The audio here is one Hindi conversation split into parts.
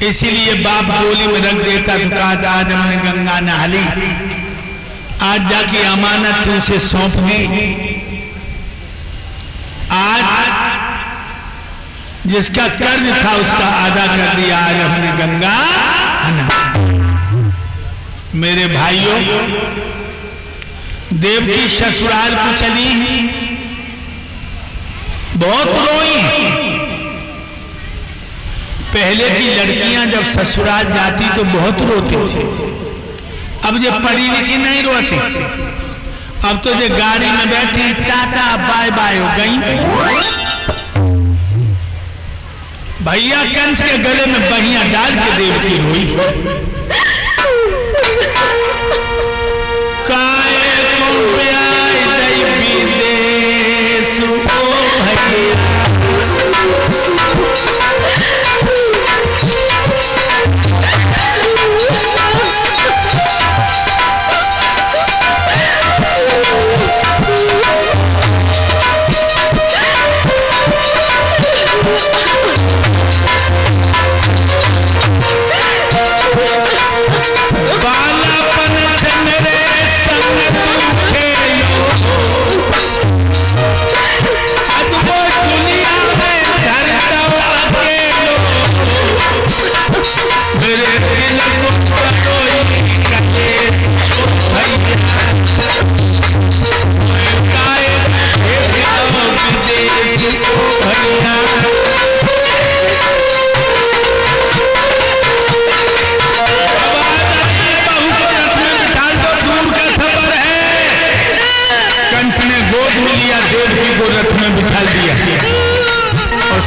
इसीलिए बाप डोली में रख देता तो कहा आज हमने गंगा नहा ली, आज जाके अमानत तू उसे सौंप दी। आज जिसका कर्ज था उसका आदा कर दिया, आज हमने गंगा नहा। मेरे भाइयों, देवकी ससुराल को चली, बहुत रोई। पहले की लड़कियां जब ससुराल जाती तो बहुत रोती थी, अब जो पढ़ी लिखी नहीं रोती। अब तो जो गाड़ी में बैठी टाटा बाय बाय हो गई। भैया कंस के गले में बहिया डाल के देवकी रोई। काए को प्याई दई विदेश को भैया,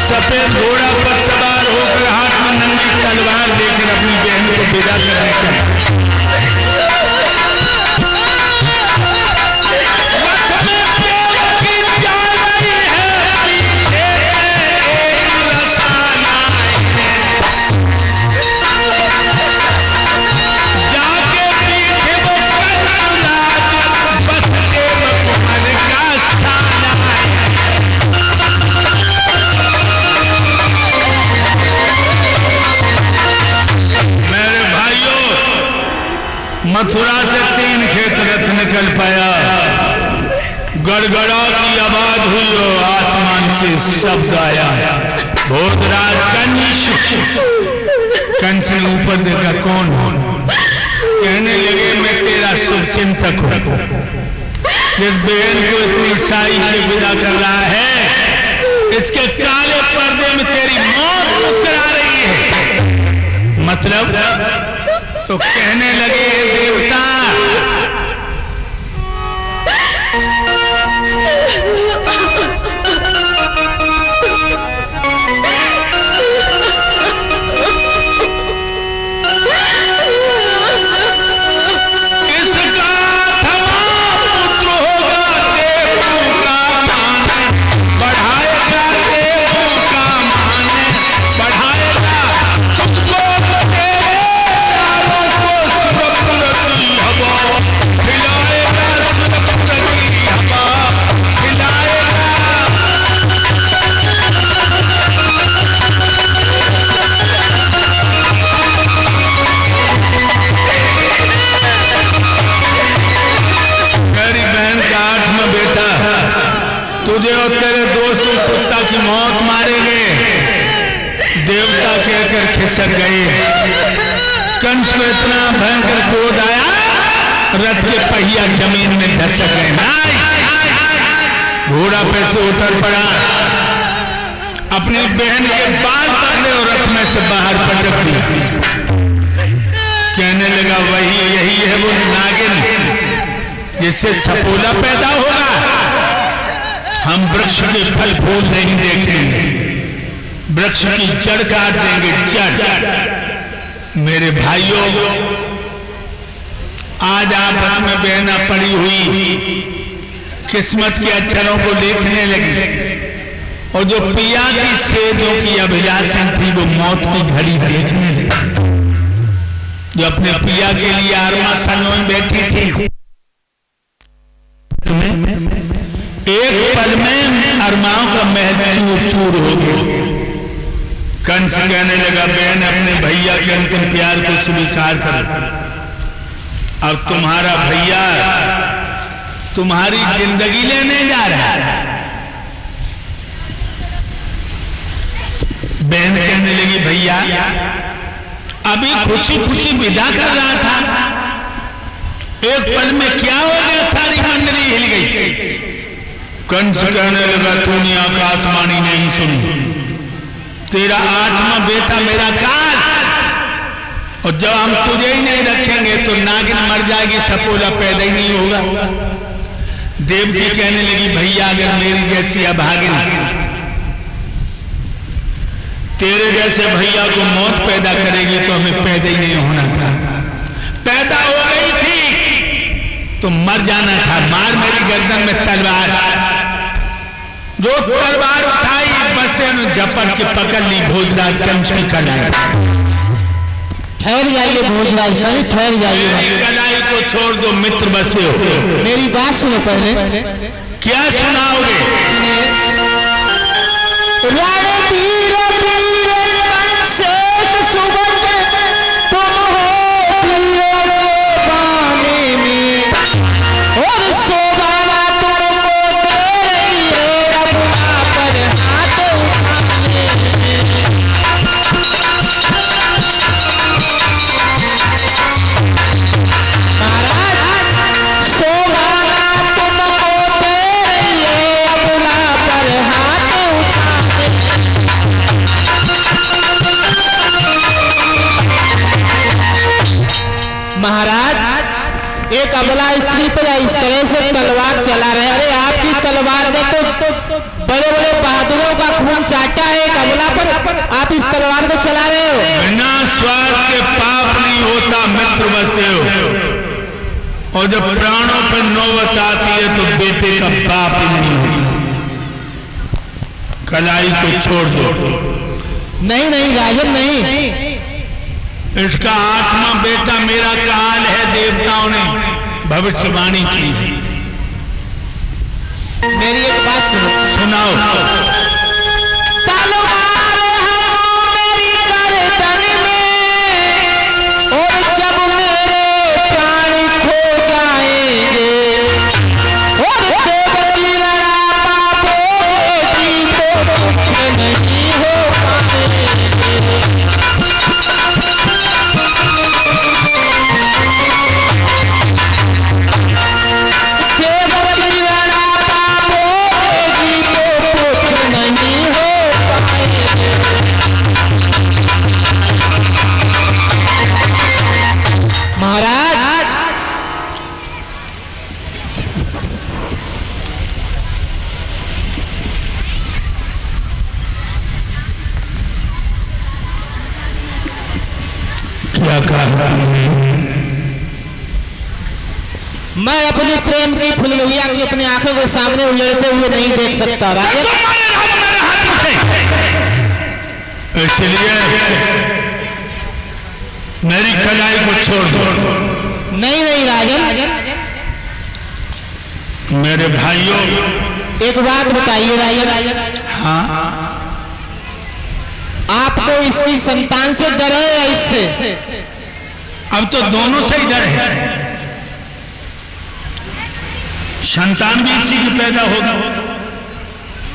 सफेद घोड़ा पर सवार होकर हाथ में नंगी तलवार लेकर अपनी बहन को विदा करने चला। मथुरा से 3 खेत रथ निकल पाया, गड़गड़ा की आवाज हुई और आसमान से शब्द आया, भोजराज कंस। कंस ने ऊपर देखा, कौन हो? कहने लगे, मैं तेरा शुभ चिंतक हूं। जिस बहन को इतनी साई से विदा कर रहा है, इसके काले पर्दे में तेरी मौत मुस्कुरा रही है। मतलब तो कहने लगे, देवता तुझे और तेरे दोस्त कुत्ता की मौत मारेंगे। देवता कहकर खिसक गए। कंस को इतना भयंकर क्रोध आया, रथ के पहिया जमीन में धसक गए। घोड़ा पे से उतर पड़ा, अपनी बहन के बाल पकड़े और रथ में से बाहर पटक दिया। कहने लगा, वही यही है वो नागिन जिससे सपोला पैदा होगा। हम वृक्ष के फल फूल नहीं देखेंगे, वृक्ष की जड़ काट देंगे, जड़। मेरे भाइयों, आज आपस में बहना पड़ी हुई किस्मत के अक्षरों को देखने लगी, और जो पिया की सेजों की अभिलाषा थी वो मौत की घड़ी देखने लगी। जो अपने पिया के लिए आरमा सनों में बैठी थी, एक पल में अरमाओं का महल चूर चूर हो गया। कंस कहने लगा, बहन अपने भैया के अंतिम प्यार को स्वीकार करो। अब तुम्हारा भैया तुम्हारी जिंदगी लेने जा रहा है। बहन कहने लगी, भैया अभी खुशी खुशी विदा कर रहा था, एक पल में क्या हो गया, सारी मंडली हिल गई। कंस कहने लगा, तूने आकाशवाणी नहीं सुनी, तेरा 8वां बेटा मेरा काल, और जब हम तुझे ही नहीं रखेंगे तो नागिन मर जाएगी, सपोला पैदा ही नहीं होगा। देवकी कहने लगी, भैया अगर मेरी जैसी अभागिन तेरे जैसे भैया को मौत पैदा करेगी तो हमें पैदा ही नहीं होना था। पैदा हो गई थी तो मर जाना था। मार मेरी गर्दन में तलवार। जो तलवार उठाई बस्ते ने झपट के पकड़ ली। भोजराज कंस की कलाई। ठहर जाइए भोजराज कंस, ठहर जाइए। कलाई को छोड़ दो, मित्र बसे हो। मेरी बात सुनो पहले। क्या सुनाओगे? तुम हो पीरों के बाने में, और शोभा तुमको दे रही है अपना पर हाथ उठाने में। महाराज शोभा तुमको दे रही है अपना पर हाथ उठाने में। महाराज एक अबला स्त्री पर इस तरह से तलवार चला रहे। अरे आपकी तलवार ने तो बड़े बड़े बहादुरों का खून चाटा है, एक अबला पर आप इस तलवार को चला रहे हो। बिना स्वार्थ के पाप नहीं होता, मित्र बसे हो। और जब प्राणों पर नौबत आती है तो बेटे का पाप ही नहीं होता। कलाई को छोड़ दो। नहीं नहीं राजन नहीं, इसका 8वां बेटा मेरा काल है। देवताओं ने भविष्यवाणी की है। मेरी एक बात सुनो। सुनाओ। तलवार है मेरी गर्दन में, और जब मेरे प्राण खो जाएंगे, और देवकी लड़ा पापोगी तो दुख नहीं हो पाएंगे। महाराज क्या कहा तुमने? मैं अपनी प्रेम की फुलमुखिया को अपनी आंखों के सामने उजड़ते हुए नहीं देख सकता। राजा इसलिए मेरी कलाई को छोड़ दो। नहीं नहीं राजन। मेरे भाइयों एक बात बताइए राजन। हाँ, आपको इसकी संतान से डर है या इससे? अब तो दोनों से ही डर है। संतान भी इसी की पैदा होगी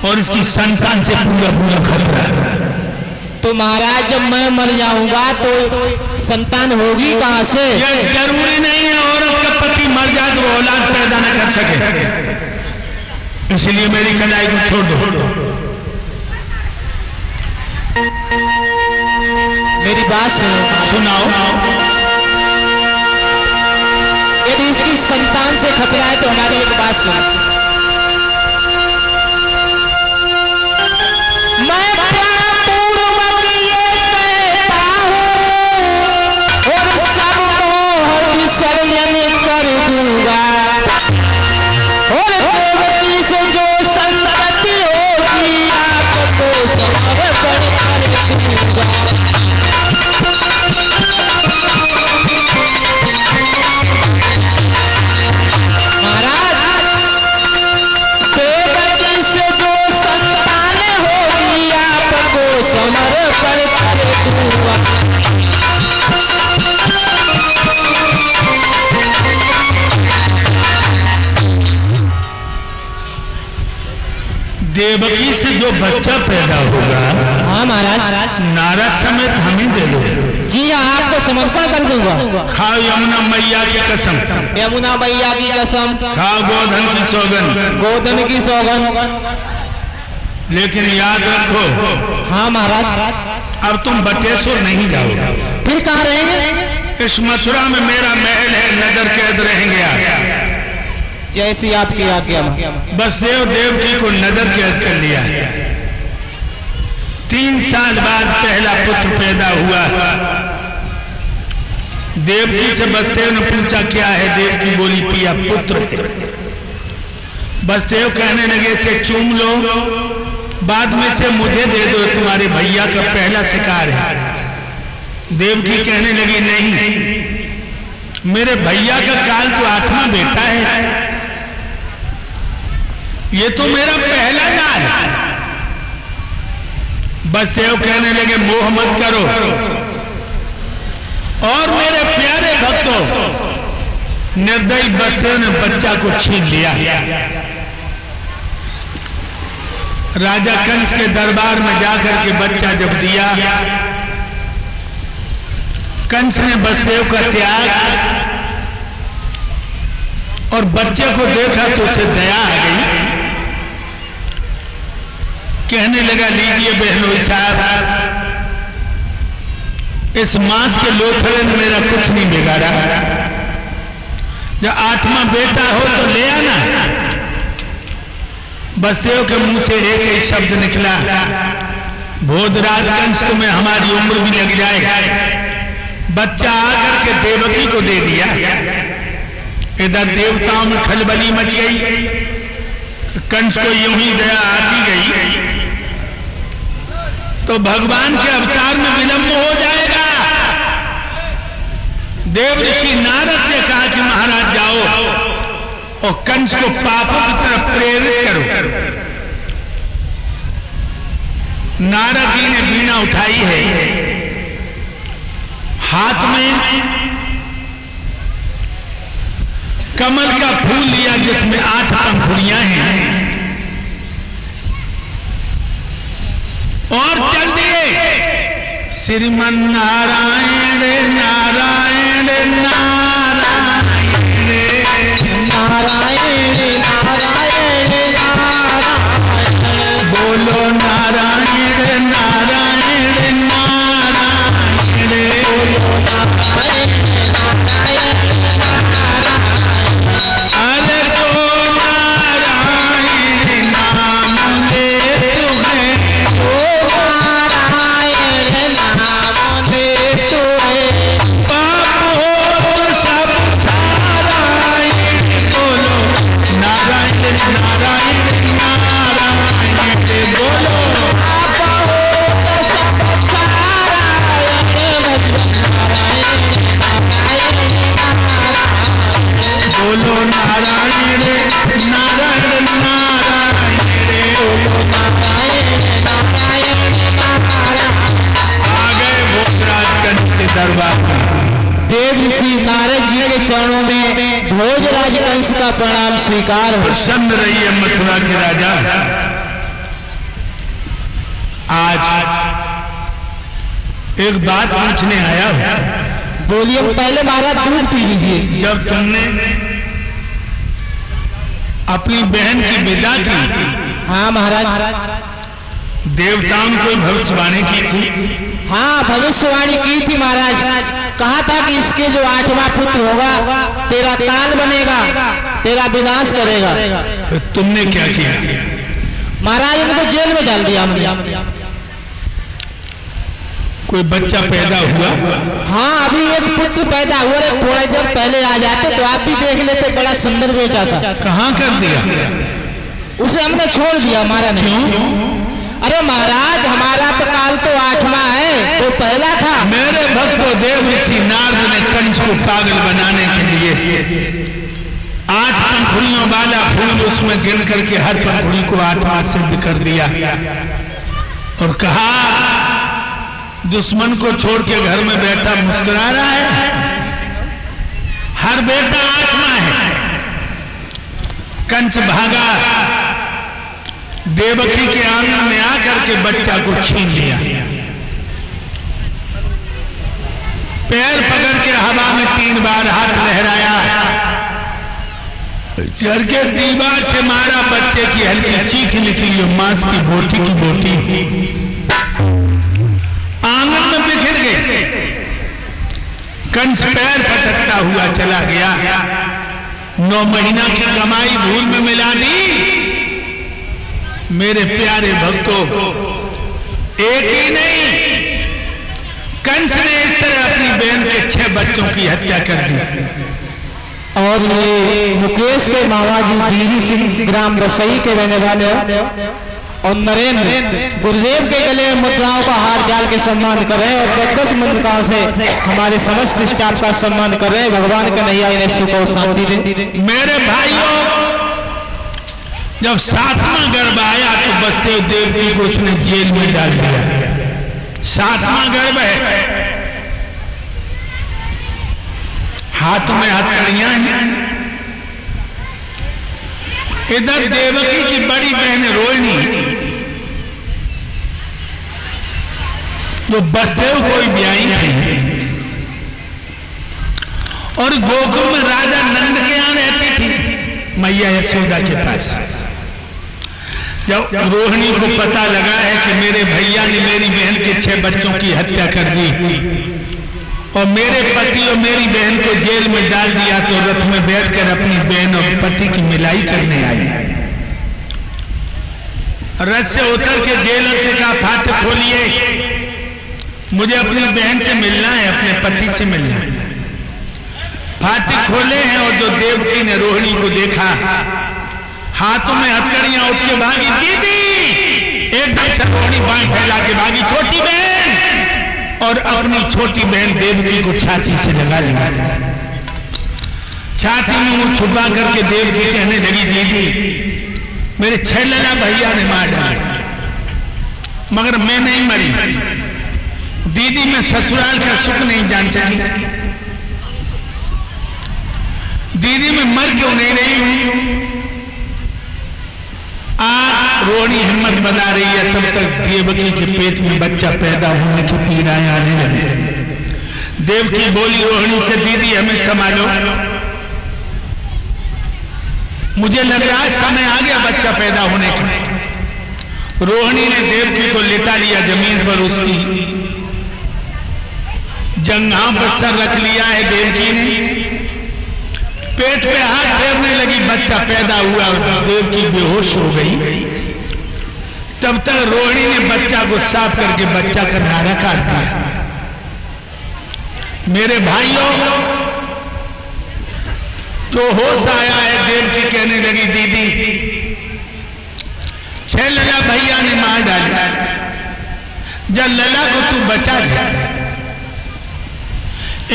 और इसकी संतान से पूरा पूरा खतरा है। तो महाराज जब मैं मर जाऊंगा तो संतान होगी कहां से? ये जरूरी नहीं है औरत का पति मर जाए तो वो औलाद पैदा न कर सके। इसलिए मेरी कलाई को छोड़ दो। मेरी बात सुनाओ। यदि इसकी संतान से खतरा है तो हमारी एक बात सुनो। मैं विसर्जन कर दूंगा, और देवकी से जो संपत्ति होगी आपको समर्पण कर दूंगा। महाराज देवकी से जो बच्चा पैदा होगा, हाँ महाराज, नारद समेत हम ही दे दोगे। जी हाँ, आपको समर्पण कर दूंगा। खाओ यमुना मैया की कसम, यमुना मैया की कसम, खाओ गोधन की सौगंध, गोधन की सौगंध। लेकिन याद रखो, हाँ महाराज, अब तुम बटेश्वर नहीं जाओगे। फिर कहाँ रहेंगे? इस मथुरा में मेरा महल है, नजर कैद रहेंगे आप। जैसी आपकी आज्ञा। बसदेव देवकी को नजर कैद कर लिया है। 3 साल बाद पहला पुत्र पैदा हुआ। देवकी से बसदेव ने पूछा क्या है? देवकी बोली पिया पुत्र है। बसदेव कहने लगे से चूम लो, बाद में से मुझे दे दो, तुम्हारे भैया का पहला शिकार है। देवकी कहने लगी नहीं, मेरे भैया का काल तो 8वां बेटा है, ये तो मेरा पहला लाल है। बसदेव कहने लगे मोह मत करो, और मेरे प्यारे भक्तों, निर्दयी बसदेव ने बच्चा को छीन लिया। राजा कंस के दरबार में जाकर के बच्चा जब दिया, कंस ने बसदेव का त्याग और बच्चे को देखा तो उसे दया आ गई। कहने लगा लीजिए बहनोई साहब, इस मांस के लोथड़े ने मेरा कुछ नहीं बिगाड़ा, जब 8वां बेटा हो तो ले आना। बसदेव के मुंह से एक ही शब्द निकला, भोजराज कंस तुम्हें हमारी उम्र भी लग जाएगा। बच्चा आकर के देवकी को दे दिया। इधर देवताओं में खलबली मच गई, कंस को यूं ही दया आती गई तो भगवान के अवतार में विलंब हो जाएगा। देव ऋषि नारद से कहा कि महाराज जाओ और कंस को पापों की तरफ प्रेरित करो। नारद जी ने वीणा उठाई है, हाथ में कमल का फूल लिया जिसमें 8 पंखुड़ियां हैं, और चल दिए श्रीमन नारायण नारायण नारायण नारायण नारायण नारायण, बोलो नारायण नारायण नारायण, बोलो नारायण नारायण नारायण। अरे तो नारायण नाम ले तुम्हें, ओ नारायण नाम दे तुम्हें, पाप हो तो सब नारायण, बोलो नारायण नारायण नारायण, बोलो आप हो तो सब नारायण, नारायण नारायण नारायण, बोलो नारायण नारायण नारायण, बोलो नारायण नारायण नारायण। आ गए भोजराज कंस के दरबार में। देव ऋषि नारद जी के चरणों में भोजराज कंस का प्रणाम स्वीकार हो। प्रसन्न रहिए मथुरा के राजा। आज एक बात पूछने आया हूं। बोलिए। पहले महाराज दूध पी लीजिए। जब तुमने अपनी बहन की विदा की, हाँ महाराज। देवताओं को भविष्यवाणी की थी। हाँ भविष्यवाणी की थी महाराज। कहा था कि इसके जो 8वां पुत्र होगा तेरा काल बनेगा, तेरा विनाश करेगा। तो तुमने क्या किया? महाराज उनको जेल में डाल दिया हमने। कोई बच्चा पैदा हुआ? हाँ अभी एक पुत्र पैदा हुआ है, थोड़ा देर पहले आ जाते तो आप भी देख लेते, बड़ा सुंदर बेटा था। कहाँ कर दिया? उसे हमने छोड़ दिया हमारा नहीं। क्यों? अरे महाराज हमारा तो काल तो 8वां है, वो पहला था। मेरे भक्तों, देव ऋषि नारद ने कंस को पागल बनाने के लिए 8 पंखुड़ियों वाला फूल उसमें गिन करके हर पंखुड़ी को 8वां सिद्ध कर दिया और कहा दुश्मन को छोड़ के घर में बैठा मुस्कुरा रहा है, हर बेटा 8वां है। कंस भागा, देवकी के आंगन में आकर के बच्चा को छीन लिया, पैर पकड़ के हवा में 3 बार हाथ लहराया, चढ़ के दीवार से मारा, बच्चे की हल्की चीख निकली और मांस की बोटी की बोटी आंगन में बिखर गए। कंस पैर पटकता हुआ चला गया। 9 महीना की कमाई धूल में मिला दी। मेरे प्यारे भक्तों, एक ही नहीं, कंस ने इस तरह अपनी बहन के 6 बच्चों की हत्या कर दी। और ये मुकेश के मामा जी बीरी सिंह ग्राम बसई के रहने वाले और नरेंद्र गुरुदेव के गले में मुद्राओं का हार डाल के सम्मान कर रहे हैं और 10-10 मुद्राओं से हमारे समस्त स्टाफ का सम्मान कर रहे हैं। भगवान का नैया इन्हें सुख और शांति दे। मेरे भाइयों, जब 7वां गर्भ आया तो बसदेव देवकी को उसने जेल में डाल दिया। 7वां गर्भ है, हाथ में हथकड़ियां हैं। इधर देवकी की बड़ी बहन रोहिणी, जो बसदेव को ही ब्याही थी और गोकुल में राजा नंद के यहां रहती थी, मैया यशोदा के पास। जब रोहिणी को पता लगा है कि मेरे भैया ने मेरी बहन के 6 बच्चों की हत्या कर दी और मेरे पति और मेरी बहन को जेल में डाल दिया, तो रथ में बैठकर अपनी बहन और पति की मिलाई करने आई। रथ से उतर के जेलर से कहा, फाटक खोलिए, मुझे अपनी बहन से मिलना है, अपने पति से मिलना है। फाटक खोले हैं और जो देवकी ने रोहिणी को देखा, हाथों में हथकड़ियां, उठ के भागी। दीदी! एकदम से रोहिणी बांह फैला के भागी, छोटी बहन, और अपनी छोटी बहन देवकी को छाती से लगा लिया। छाती में मुंह छुपा करके देवकी कहने लगी, दीदी मेरे 6 लला भैया ने मार डाला, मगर मैं नहीं मरी। दीदी मैं ससुराल का सुख नहीं जान सकी, दीदी मैं मर क्यों नहीं रही हूं। आज रोहिणी हिम्मत बना रही है, तब तक देवकी के पेट में बच्चा पैदा होने की पीड़ाएं आने लगी। देवकी बोली रोहिणी से, दीदी हमें संभालो, मुझे लग रहा है समय आ गया बच्चा पैदा होने का। रोहिणी ने देवकी को लेटा लिया जमीन पर, उसकी जंघां पर सर रख लिया है देवकी ने, पेट पे हाथ फेरने लगी, बच्चा पैदा हुआ, देवकी बेहोश हो गई। तब तक रोहिणी ने बच्चा को साफ करके बच्चा का नारा काट दिया। मेरे भाइयों, जो होश आया है, देवकी कहने लगी, दीदी 6 लला भैया ने मार डाली, जब लला को तू बचा दे।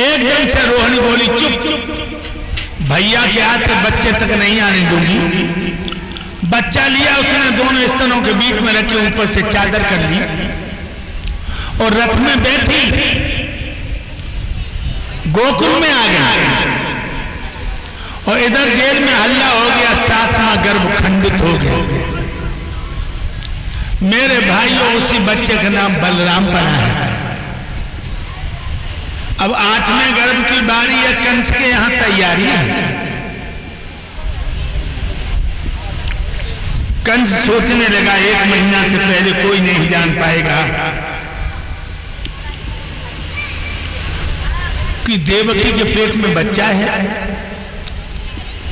एकदम से रोहिणी बोली, चुप, भैया के हाथ के बच्चे तक नहीं आने दूंगी। बच्चा लिया उसने, दोनों स्तनों के बीच में रखे, ऊपर से चादर कर ली और रथ में बैठी गोकुल में आ गई। और इधर जेल में हल्ला हो गया, 7वां गर्भ खंडित हो गया। मेरे भाइयों, उसी बच्चे का नाम बलराम पड़ा है। अब 8वें गर्भ की बारी है, कंस के यहां तैयारी है। कंस सोचने लगा, 1 महीना से पहले कोई नहीं जान पाएगा कि देवकी के पेट में बच्चा है।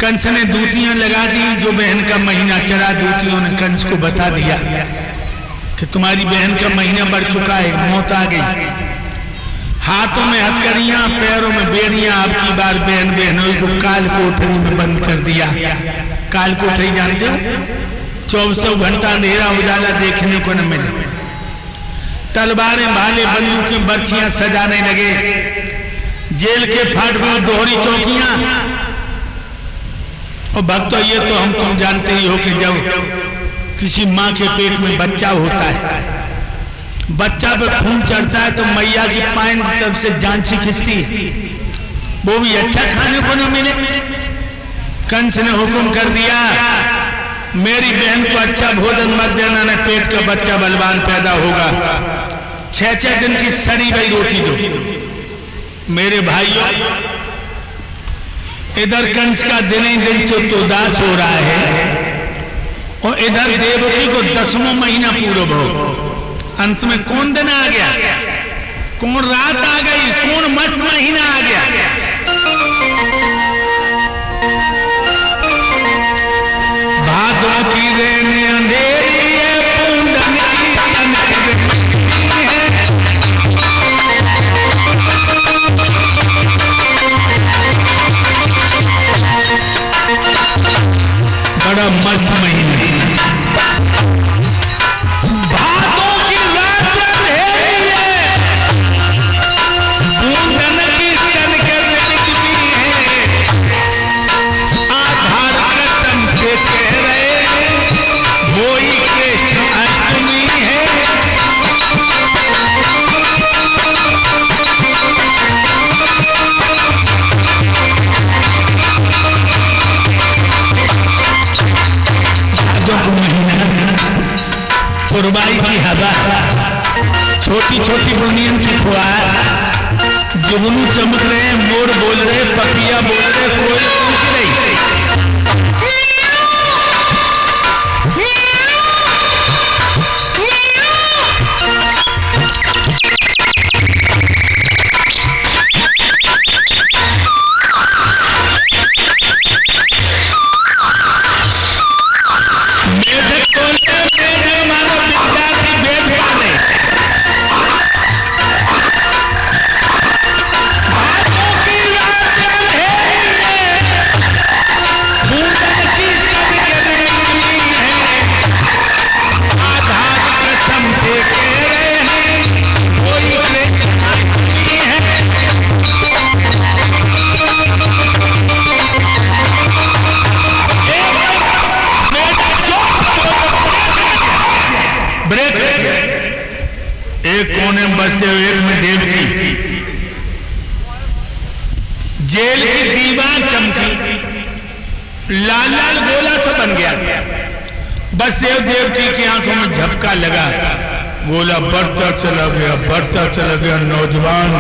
कंस ने दूतियां लगा दी, जो बहन का महीना चढ़ा, दूतियों ने कंस को बता दिया कि तुम्हारी बहन का महीना बढ़ चुका है, मौत आ गई। हाथों में हथकड़ियां, पैरों में बेड़ियां, आपकी बार बहन बहनों को काल कोठरी में बंद कर दिया। काल कोठरी जानते हो? 24 घंटा अंधेरा उजाला देखने को न मिले। तलवारें, भाले, बंदूकें, बर्छियां सजाने लगे। जेल के फाटकों में दोहरी चौकियां। और भक्तों, ये तो हम तुम जानते ही हो कि जब किसी माँ के पेट में बच्चा होता है, बच्चा पे खून चढ़ता है, तो मैया की पाइन तरफ से जान सी खिंचती है, वो भी अच्छा खाने को न मिले। कंस ने हुक्म कर दिया मेरी बहन को अच्छा भोजन मत देना, न पेट का बच्चा बलवान पैदा होगा। 6-6 दिन की सड़ी हुई रोटी दो। मेरे भाइयों, इधर कंस का दिन ही दिन चतुर्दास हो रहा है और इधर देवकी को 10वां महीना पूरा हो। अंत में कौन दिन आ गया, कौन रात आ गई, कौन मस महीना आ गया। भादों की रेन अंधेरी है, पूंडन की तनक है। बड़ा मस्त महीना, भादों की रात अंधेरी है, पूंडन की तनक है। आधार कसम से कह रहे वही कृष्ण अष्टमी है। भादों का महीना, पुरवाई की हवा, छोटी छोटी बुनियन की फुहार, जुगनू चमक रहे, मोर बोल रहे, पपिया बोल रहे, कोई पूछ रही। एक कोने में बसते हुए, एक में देवकी। जेल की दीवार चमकी, लाल लाल गोला सा बन गया। बसदेव देवकी की आंखों में झपका लगा, गोला बढ़ता चला गया, बढ़ता चला गया। नौजवान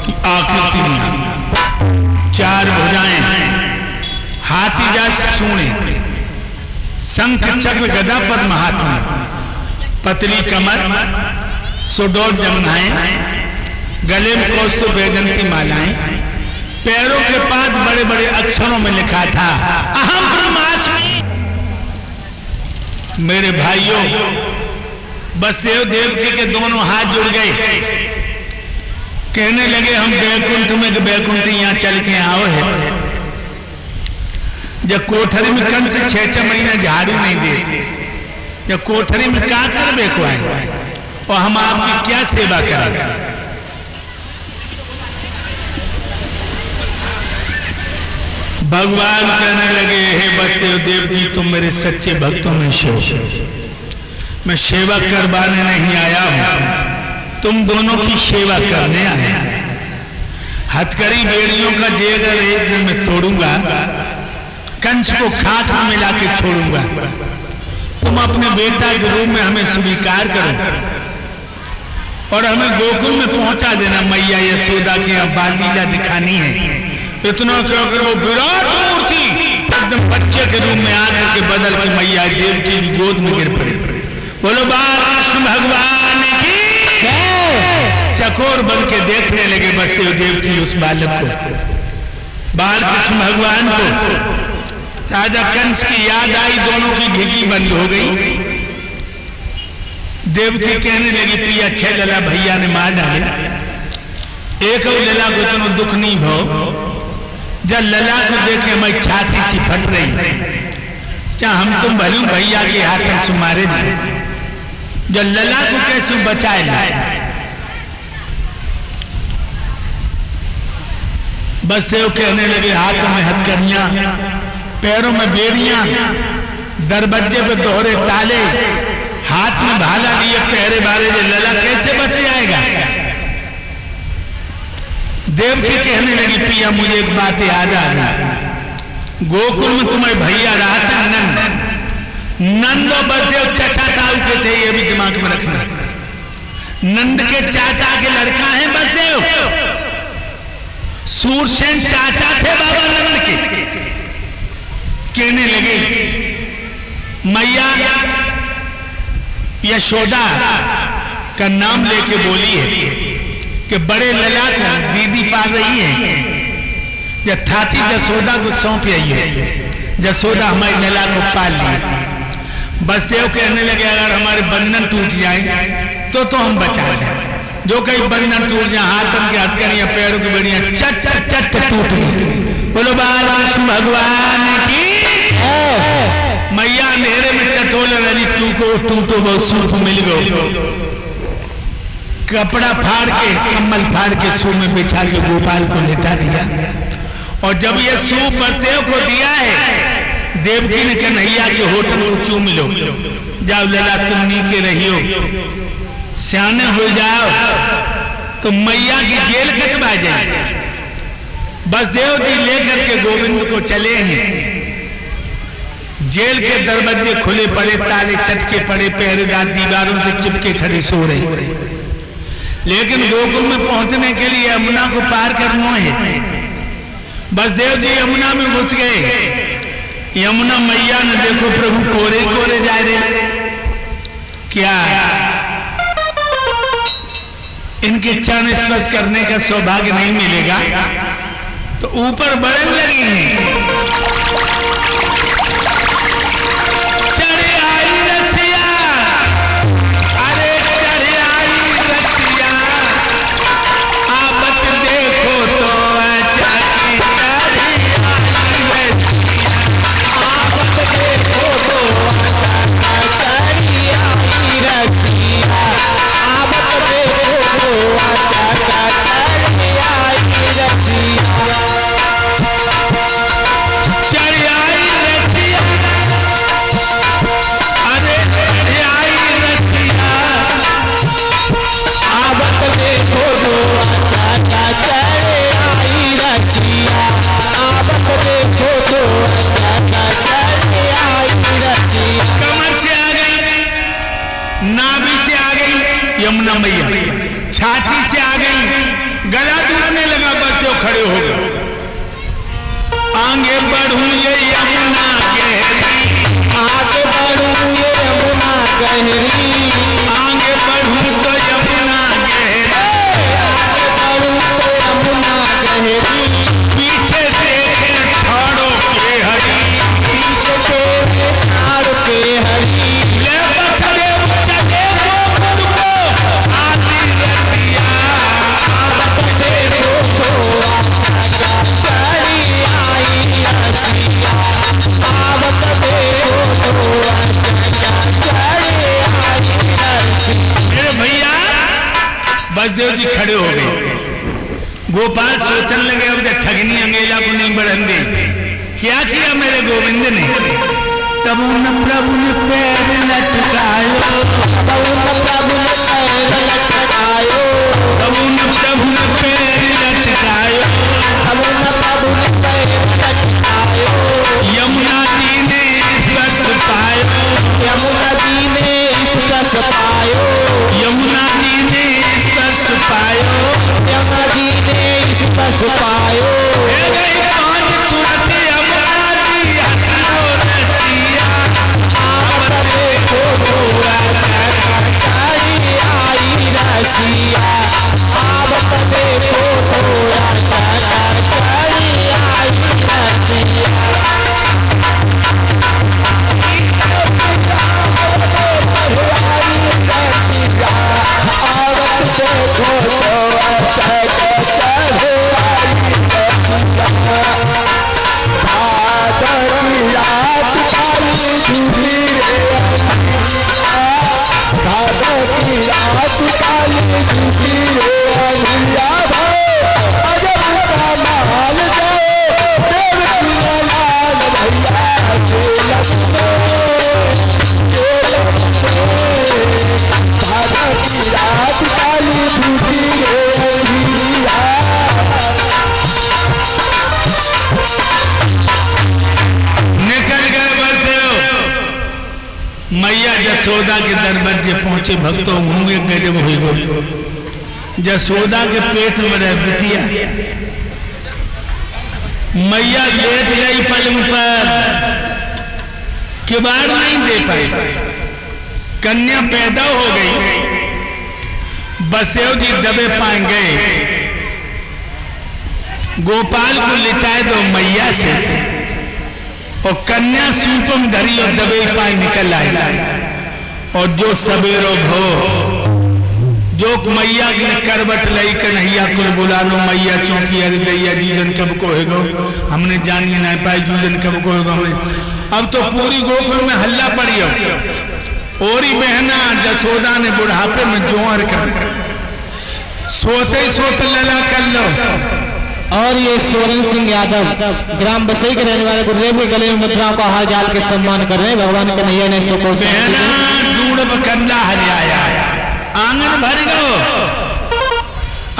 की आकृति में आ गई, 4 भुजाएं, हाथी जैसे सूंडें, शंख चक्र गदा पद्म हाथ में, पतली कमर, सुडौल जमुनाएं, गले में कौस्तुभ बैजंती मालाएं, पैरों के पास बड़े बड़े अक्षरों में लिखा था अहम ब्रह्मास्मि। मेरे भाइयों, बसदेव देवकी के दोनों हाथ जुड़ गए, कहने लगे हम बैकुंठ में, बैकुंठ यहाँ चल के आओ है। जब कोठरी में कंस 6-6 महीने झाड़ू नहीं देते, जब कोठरी में क्या कर बेको आए और हम आपकी क्या सेवा करें। भगवान कहने लगे, हे बसदेव देवकी, तुम मेरे सच्चे भक्तों में शो, मैं सेवा करवाने नहीं आया हूं, तुम दोनों की सेवा करने आया। हथकड़ी बेड़ियों का जेगर एक दिन मैं तोड़ूंगा, कंस को खाक में मिला के छोड़ूंगा। तुम अपने बेटा के रूप में हमें स्वीकार करो और हमें गोकुल में पहुंचा देना। मैया यशोदा के यहाँ बाल लीला दिखानी है। इतना कहकर वो विराट मूर्ति एकदम बच्चे के रूप में आकर के बदल के मैया देवकी की गोद में गिर पड़े। बोलो बालकृष्ण भगवान की। चकोर बन के देखने लगे बसदेव देवकी उस बालक को, बालकृष्ण भगवान को। राजा कंस की याद आई, दोनों की घिकी बंद हो गई। देवकी कहने लगी, पिया 6 लला भैया ने मार डाले, एक और लला को इतना दुख नहीं भो। जब लला को देखे मैं छाती सी फट रही, चाहे हम तुम भलू भैया के हाथ से मारे थे, जब लला को कैसे बचाए लाए। बसदेव कहने लगे, हाथों में हथकड़ियां, पैरों में बेड़ियां, दरवाजे पे दोहरे ताले, हाथ में भाला लिए पहरे बारे, लला कैसे बच जाएगा। देवकी कहने लगी, पिया मुझे एक बात याद आ गई, गोकुल में तुम्हारे भैया रहा था नंद, नंद और बलदेव चाचा ताऊ के थे, ये भी दिमाग में रखना। नंद के चाचा के लड़का है बलदेव, सूरसेन चाचा थे बाबा नंद के। कहने लगे मैया यशोदा का नाम लेके बोली है कि बड़े लला को दीदी पाल रही है, यथाती जसोदा को सौंप आई है, जसोदा हमारी लला को पाल ली। बसदेव कहने लगे अगर हमारे बंधन टूट जाए तो हम बचा लें। जो कहीं बंधन टूट जाए, हाथों की हथकड़ियां पैरों की बेड़ियां चट चट टूट गई। बोलो बाल कृष्ण भगवान की। मैया अंधेरे में टटोल रही, तू तो बहुत सुख मिल गो। कपड़ा फाड़ के, कम्बल फाड़ के सूप में बिछा के गोपाल को लेटा दिया। और जब ये सूप बसदेव को दिया है, देवकी ने कन्हैया के होठों को चूम लो, जाओ लला तुम नीचे रहियो, सियाने हो जाओ तो मैया की जेल कटवा जाए। बसदेव जी लेकर के गोविंद को चले हैं। जेल के दरवाजे खुले पड़े, ताले चटके पड़े, पहरेदार दीवारों से चिपके खड़े सो रहे। लेकिन गोकुल में पहुंचने के लिए यमुना को पार करना है। बसदेव जी यमुना में घुस गए। यमुना मैया ने देखो प्रभु कोरे कोरे जा रहे, क्या इनके चरण स्पर्श करने का सौभाग्य नहीं मिलेगा? तो ऊपर बढ़न लगी हैं। यमुना मैया छाती से आ गई, गला टूटने लगा, बस खड़े हो गए। आगे बढ़ूं ये यमुना गहरी, आगे बढ़ूं ये यमुना गहरी, आगे बढ़ूं तो यमुना गहरी, आगे बढ़ूं तो यमुना गहरी। पीछे देखे ठाड़ों के हरी, पीछे देखे ठाड़ों के हरी। ले बचले चले गोकुल को आती रतिया, आवत देखो चढ़ी आई रसिया, आवत देखो चढ़ी आई रसिया। मेरे भैया बसदेव जी खड़े हो गए। गोपाल सोचने लगे अब तक ठगनी अंगेला को नहीं बढ़न दे। क्या किया मेरे गोविंद ने? तब उन प्रभु ने पैर लटकायो, तब उन प्रभु ने पैर लटकायो, तब उन प्रभु ने पैर लटकायो, तब उन प्रभु ने पैर लटकायो। यमुना जी ने स्पर्श पायो, यमुना जी ने स्पर्श पायो, यमुना जी ने स्पर्श पायो, यमुना जी ने स्पर्श पायो। आवत देखो जसोदा के दरवाजे पहुंचे भक्तों हुए गजब हो गो। जसोदा के पेट में रह बिटिया, मैया लेट गई पलंग पर, किबाड़ नहीं दे पाई, कन्या पैदा हो गई। बसदेव जी दबे पाए गए, गोपाल को लिटाए दो मैया से, और कन्या सूपम धरी और दबे पाए निकल आई। और जो सवेरो भो जो मैया ने करवट लई कन्हैया कुल बुला लो, मैया चौकी अरे दैया जीवन कब को होगो, हमने जानिए नहीं पाई जीवन कब को होगा। हमने अब तो पूरी गोकुल में हल्ला पड़ी। औरी बहना जसोदा ने बुढ़ापे में जोर कर सोते ही सोते लला कर लो। और ये स्वरण सिंह यादव ग्राम बसई के रहने वाले गुरुदेव के गले में मुद्राओं का हार डाल के सम्मान कर रहे हैं। भगवान कन्हैया ने सो को कंधा हरियाया, आंगन भर गो।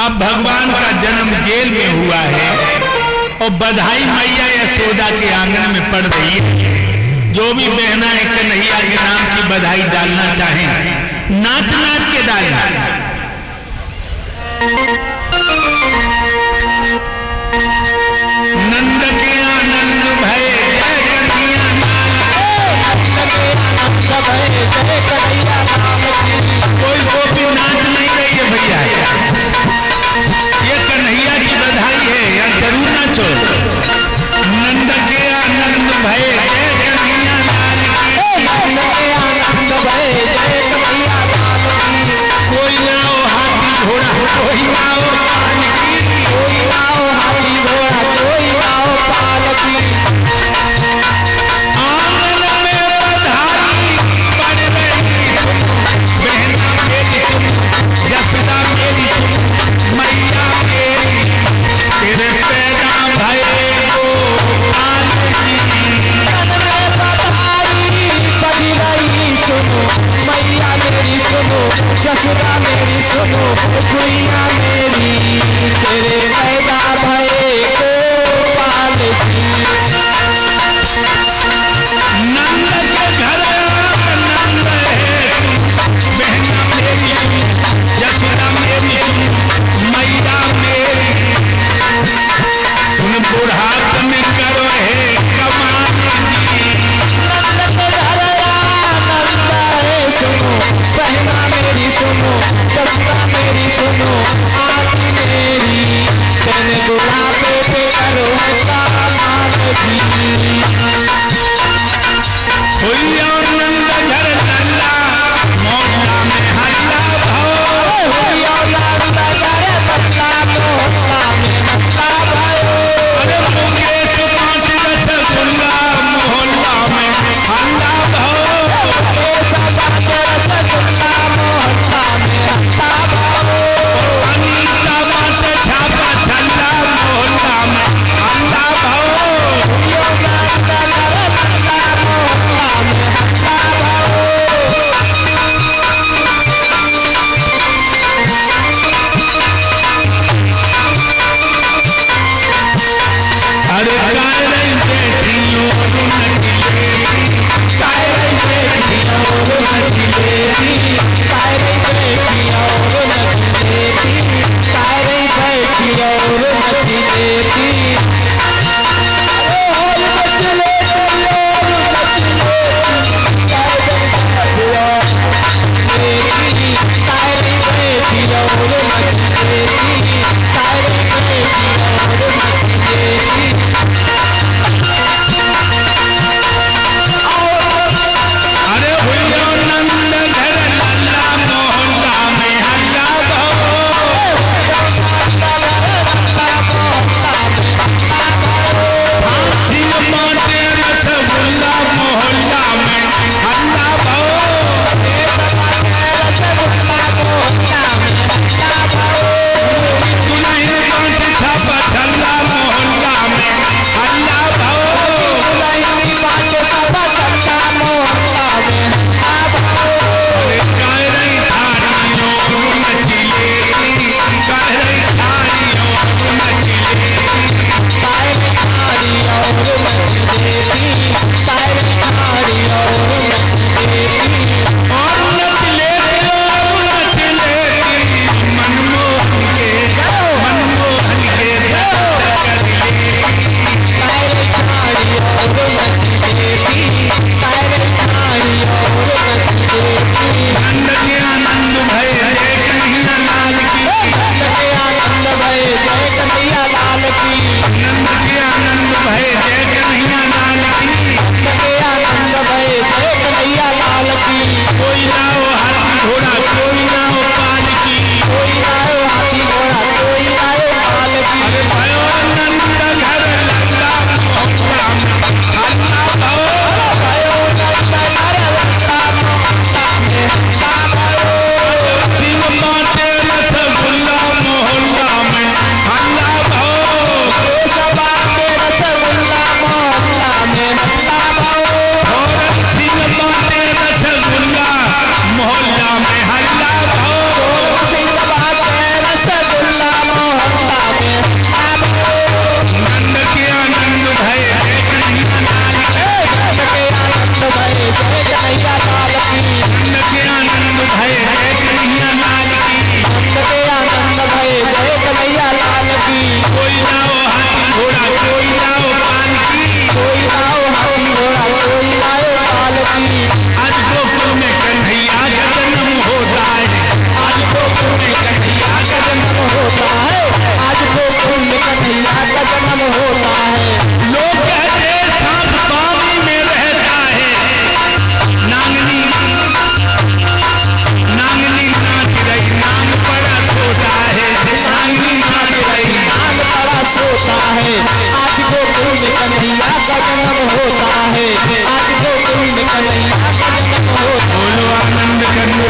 अब भगवान का जन्म जेल में हुआ है और बधाई मैया यशोदा के आंगन में पड़ रही है। जो भी बहना है कन्हैया के नाम की बधाई डालना चाहें, नाच नाच के डालना। नंद के आनंद भय जय कन्हैया कोई गोपी नाच नहीं रही है भैया, ये कन्हैया की बधाई है, यार जरूर नाचो। नंद के आनंद भय जय कन्हैया लाल की, कोई नाओ हाथी घोड़ा कोई नाओ पालकी, कोई नाओ हाथी घोड़ा कोई नाओ पालकी। आंगन में बधाई पड़ रही, बहना मेरी यशोदा मेरी मैया मेरी, तेरे पैदा भये गोपाल की। मैया मेरी सुनो, यशोदा मेरी सुनो, गुड़िया मेरी, तेरे पैदा भये गोपाल की। नंद के घर नंद है, बहना मेरी यशोदा मेरी मैया मेरी, उन बुढ़ाप में करो है कमाल की। सुनो बहना मेरी सुनो, यशोदा मेरी सुनो, आरती मेरी,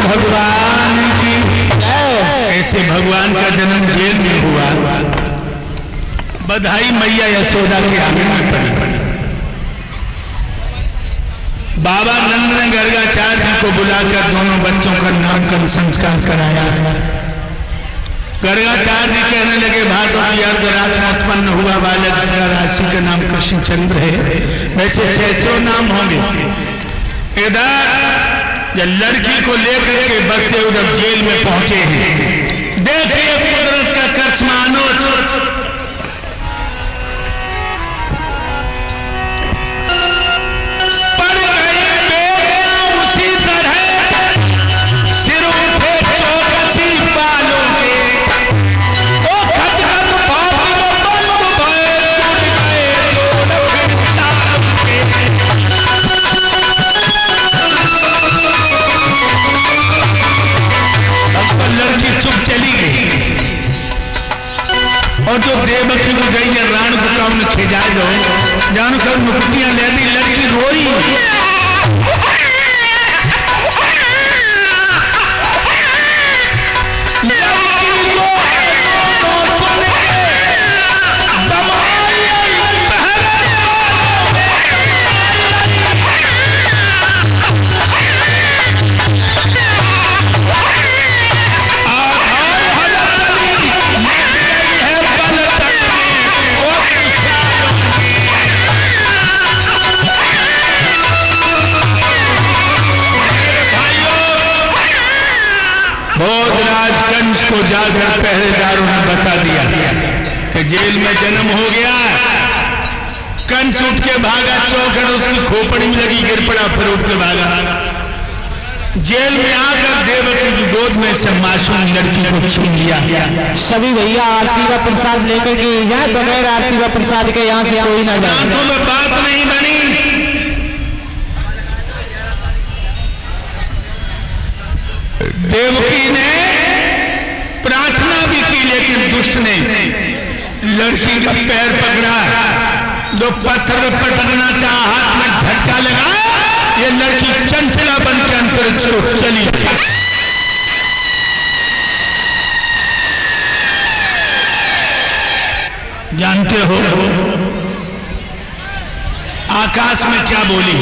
भगवान की। ऐसे भगवान का जन्म जेल में हुआ, बधाई मैया यशोदा के आंगन में पड़ी। बाबा नंद ने गर्गाचार्य जी को बुलाकर दोनों बच्चों का नामकरण संस्कार कराया। गर्गाचार्य जी कहने लगे, भागवत की अर्धरात में उत्पन्न हुआ बालक जिसका राशि का नाम कृष्णचंद्र है, वैसे सैकड़ों नाम होंगे। इधर जब लड़की को लेकर के बसते उधर जेल में पहुंचे हैं, देखिए कुदरत का करिश्मा। और जो देवकी को गई है राण को कौन खिजाए दो, जानो कर मुक्तियां ले दी, लड़की रोई। कंस को जाकर पहरेदारों ने बता दिया कि जेल में जन्म हो गया। कंस उठ के भागा, चौखट उसकी खोपड़ी में लगी, गिर पड़ा, फिर उठ के भागा। जेल में आकर देवकी की गोद में से मासूम लड़की को छीन लिया। सभी भैया आरती का प्रसाद लेकर के जाए, बगैर आरती का प्रसाद के यहाँ से कोई ना जाए। आंखों में बात नहीं बनी। देवकी ने प्रार्थना भी की, लेकिन दुष्ट ने लड़की का पैर पकड़ा, जो पत्थर में पटकना चाहा, हाथ में झटका लगा, ये लड़की चंचला बन के अंतरिक्ष को चली गई। जानते हो आकाश में क्या बोली?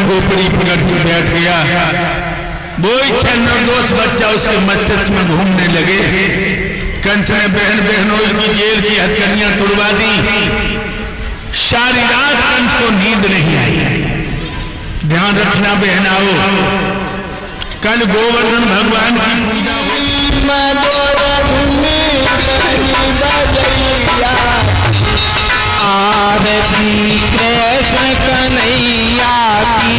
खोपड़ी पकड़ के बैठ गया। वो इच्छा निर्दोष बच्चा उसके मस्तिष्क में घूमने लगे। कंस ने बहन बहनोई की जेल की हथकड़ियां तुड़वा दी। सारी रात कंस को नींद नहीं आई। ध्यान रखना बहनाओ, कल गोवर्धन भगवान की पूजा आरती कृष्ण कन्हैया की,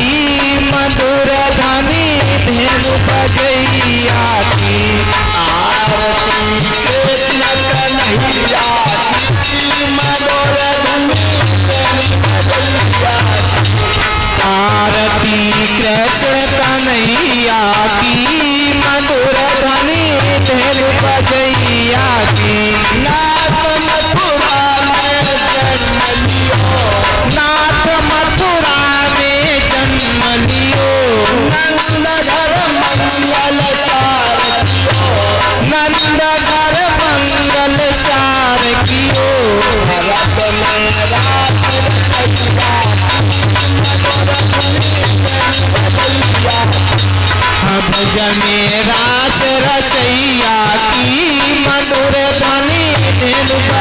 मधुर धनी धेनु बजैया की। आरती कृष्ण कन्हैया की, मधुर धनी धेनु बजैया की। आरती कृष्ण कन्हैया की, मधुर धनी धेनु बजैया की। नाथ मथुरा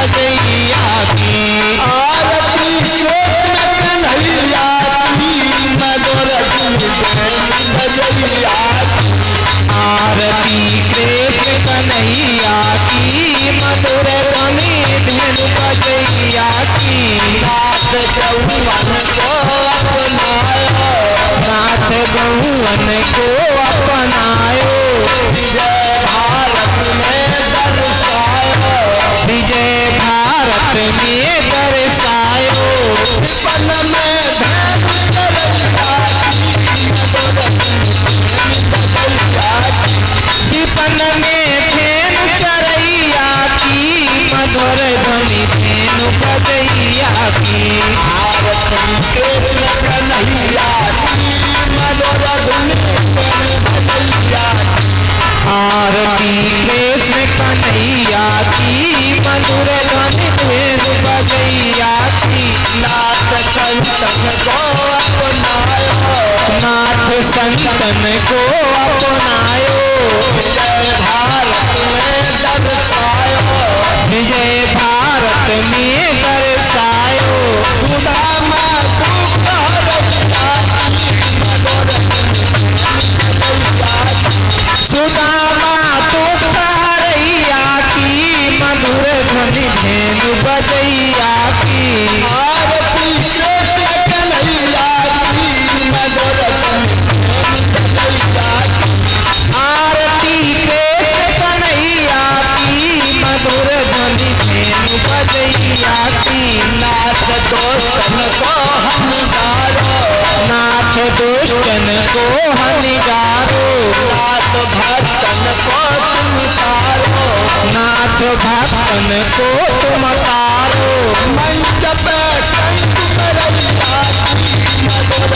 बजैया की आरती कृष्ण कन्हैया की मधुर धुन बजैया आरती कृष्ण कन्हैया की मधुर ध्वनि धेनु बजैया की नाथ जौवन को अपनायो नाथ गौवन को अपनायो विजय भारत में दर्शायो विजय भारत में दर्शायो विपन में धन करैया विपन में धेनु चरैया की मधुर ध्वनि धेनु बजैया की आरती कृष्ण कन्हैया की मधुर धुन बजैया आरती कृष्ण कन्हैया की मधुर ध्वनि धेनु बजैया की नाथ संतन को अपनायो नाथ संतन को अपनायो विजय भारत में दर्शायो विजय भारत में दर्शायो सुदामा दुख हरैया सुदामा दुख हरैया की मधुर ध्वनि धेनु बजैया की आरती कृष्ण कन्हैया की मधुर धुन बजैया आरती कृष्ण कन्हैया की मधुर ध्वनि धेनु बजैया की नाथ दोस्तन को हनिगारो नाथ दुष्टन को हनिगारो नाथ भक्तन को तुम तारो नाथ भक्तन को तुम तारो मंच पे कंठ करैया मधुर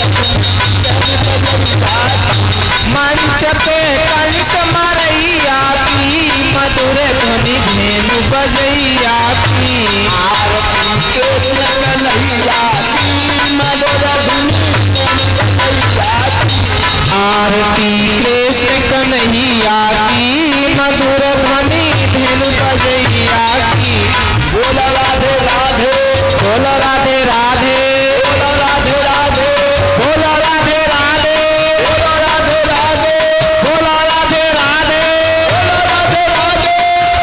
मंच पे कंस मरैया की मधुर ध्वनि धेनु बजैया की आरती कृष्ण कन्हैया की मधुर धुन बजैया आरती कृष्ण कन्हैया की मधुर ध्वनि धेनु बजैया की बोल राधे राधे बोलो राधे राधे बोल राधे राधे बोलो राधे राधे बोल राधे राधे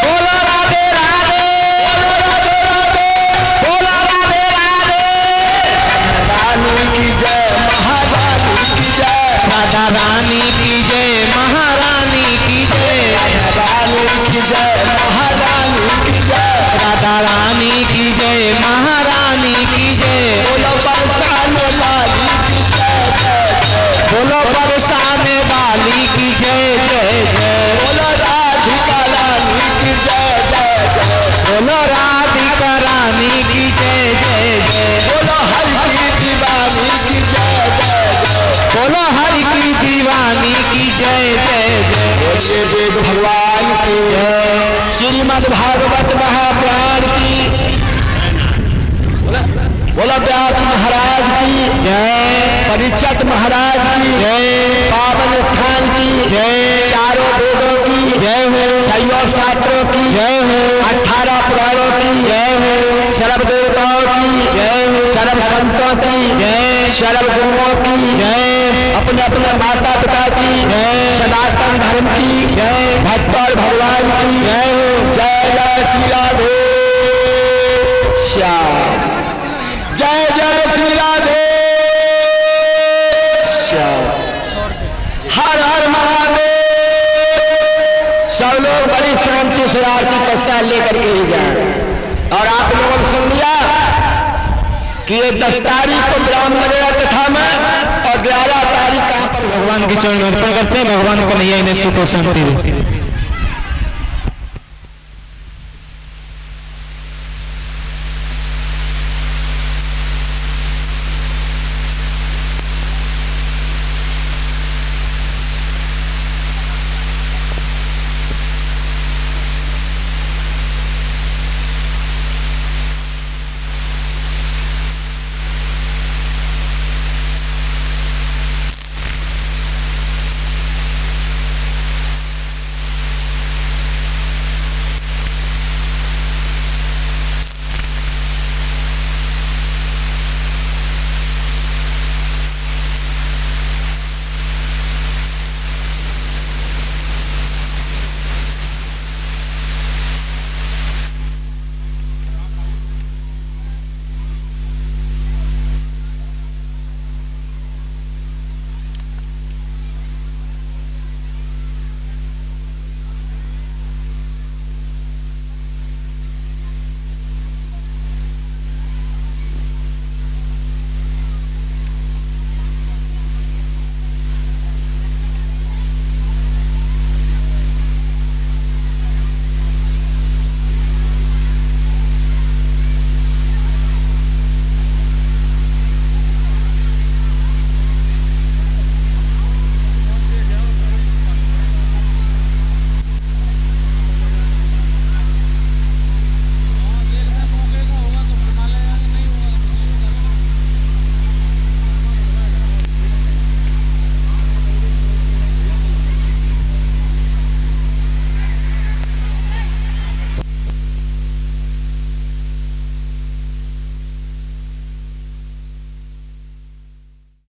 बोलो राधे राधे बोल राधे राधे बोलो राधे राधे रानी की जय महारानी की जय राधा रानी की जय महारानी की जय रानी की जय महारानी की जय राधा रानी की जय महारानी की जय बोलो बरसाने वाली की जय जय जय बोलो बरसाने वाली की जय जय जय बोलो राधिका रानी की जय जय जय बोलो राधिका रानी की जय जय जय बोलो हरि की दीवानी की जय जय जय बोलो हरि की दीवानी की जय जय जय बोलिए वेद भगवान की जय श्रीमद् भागवत महापुराण की बोलो व्यास महाराज की जय परीक्षित महाराज की जय पावन स्थान की जय चारों वेदों की जय हो छयों शास्त्रों की जय हो 18 पुराणों की जय हो सर्व देवताओं की जय हो सर्व संतों की जय सर्व गुरुओं की जय अपने अपने माता पिता की जय सनातन धर्म की जय भक्त और भगवान की जय हो जय जय श्री राधे श्याम जय जय श्री राधे श्याम हर हर महादेव सब लोग बड़ी शांति से आरती प्रसाद लेकर के ही जाए और आप लोगों ने सुन लिया कि ये 10 तारीख को ब्राह्मण वगैरह कथा में और 11 तारीख कहाँ पर भगवान के चरण में अर्पण करते हैं। भगवान को नैया इन्हें सुख और शांति दे।